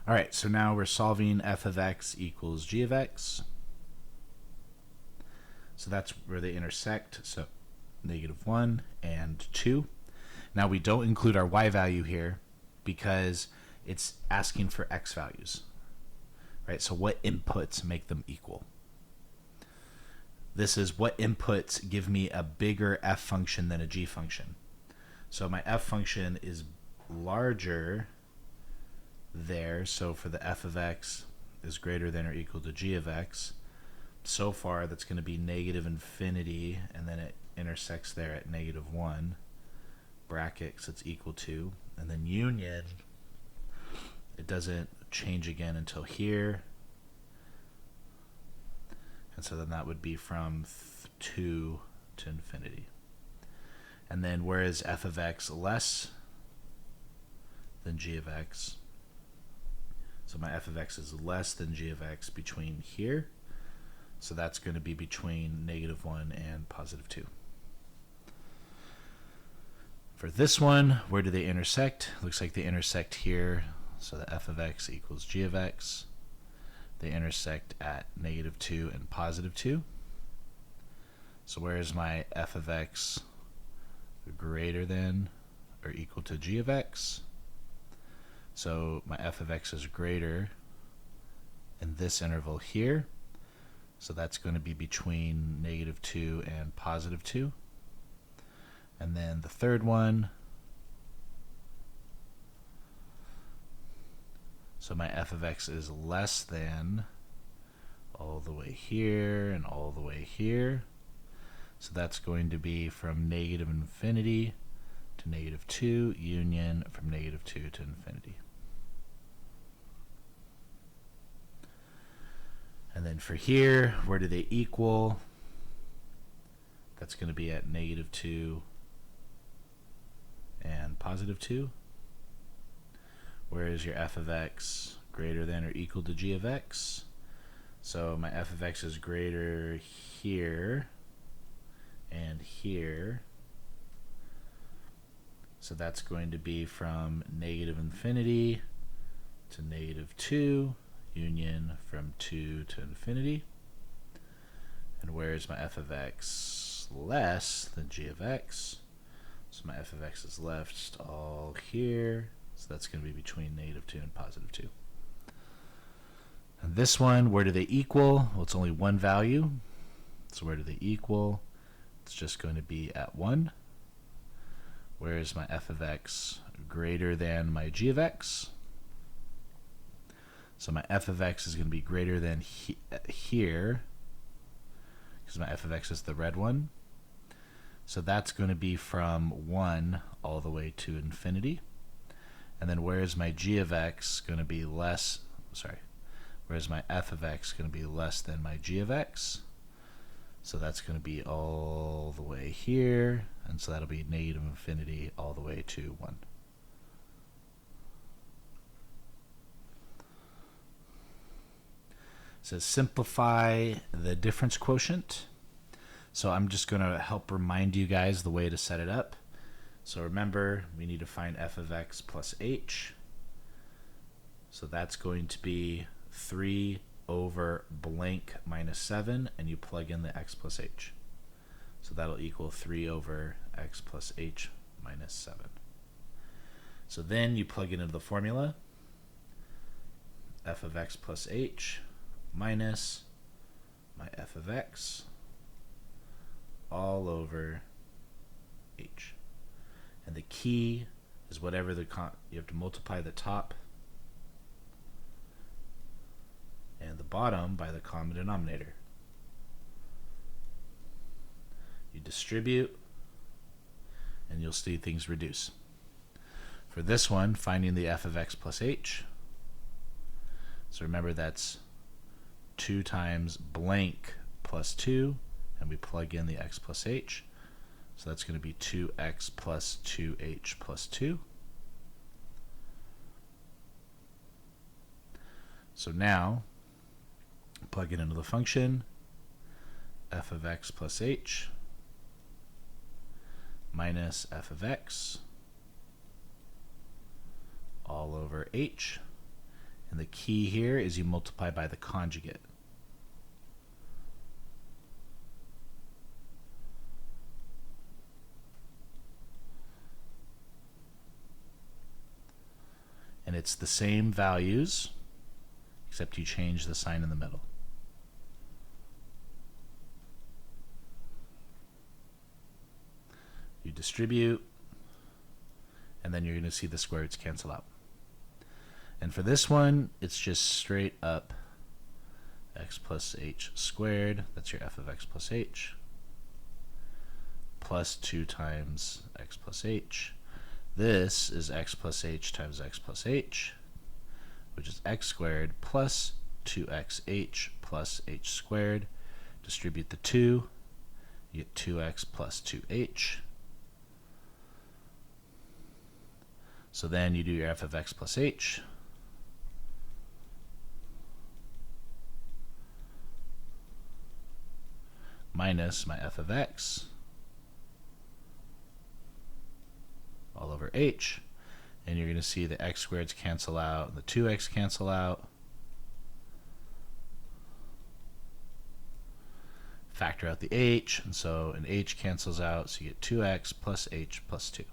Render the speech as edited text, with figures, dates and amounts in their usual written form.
All right, so now we're solving f of x equals g of x. So that's where they intersect, so -1 and 2. Now we don't include our y value here because it's asking for x values, right? So what inputs make them equal? This is what inputs give me a bigger f function than a g function. So my f function is larger there, so for the f of x is greater than or equal to g of x, so far that's going to be -infinity, and then it intersects there at -1, bracket, so it's equal to, and then union, it doesn't change again until here, and so then that would be from 2 to infinity. And then where is f of x less than g of x? So my f of x is less than g of x between here, so that's going to be between -1 and +2. For this one, where do they intersect? Looks like they intersect here, so the f of x equals g of x. They intersect at -2 and +2. So where is my f of x greater than or equal to g of x? So my f of x is greater in this interval here, so that's going to be between -2 and +2. And then the third one, so my f of x is less than all the way here and all the way here, so that's going to be from -infinity to -2, union from -2 to infinity. And then for here, where do they equal? That's going to be at -2 and +2. Where is your f of x greater than or equal to g of x? So my f of x is greater here and here. So that's going to be from -infinity to -2, union from 2 to infinity. And where is my f of x less than g of x? So my f of x is left all here, so that's going to be between -2 and +2. And this one, where do they equal? Well, it's only one value, so where do they equal? It's just going to be at 1. Where is my f of x greater than my g of x? So my f of x is going to be greater than here, because my f of x is the red one. So that's going to be from 1 all the way to infinity. And then where is my g of x going to be less, where is my f of x going to be less than my g of x? So that's going to be all the way here, and so that'll be -infinity all the way to 1. So simplify the difference quotient. So I'm just going to help remind you guys the way to set it up. So remember, we need to find f of x plus h. So that's going to be 3 over blank minus 7, and you plug in the x plus h. So that'll equal 3 over x plus h minus 7. So then you plug it into the formula. F of x plus h minus my f of x all over h. And the key is whatever you have to multiply the top and the bottom by the common denominator. You distribute and you'll see things reduce. For this one, finding the f of x plus h, so remember that's 2 times blank plus 2, and we plug in the x plus h, so that's going to be 2x plus 2h plus 2. So now plug it into the function, f of x plus h minus f of x all over h, and the key here is you multiply by the conjugate. And it's the same values, except you change the sign in the middle. You distribute, and then you're going to see the square roots cancel out. And for this one, it's just straight up x plus h squared, that's your f of x plus h, plus 2 times x plus h. This is x plus h times x plus h, which is x squared plus 2xh plus h squared. Distribute the 2, you get 2x plus 2h. So then you do your f of x plus h. Minus my f of x all over h. And you're going to see the x squareds cancel out, and the 2x cancel out. Factor out the h, and so an h cancels out, so you get 2x plus h plus 2.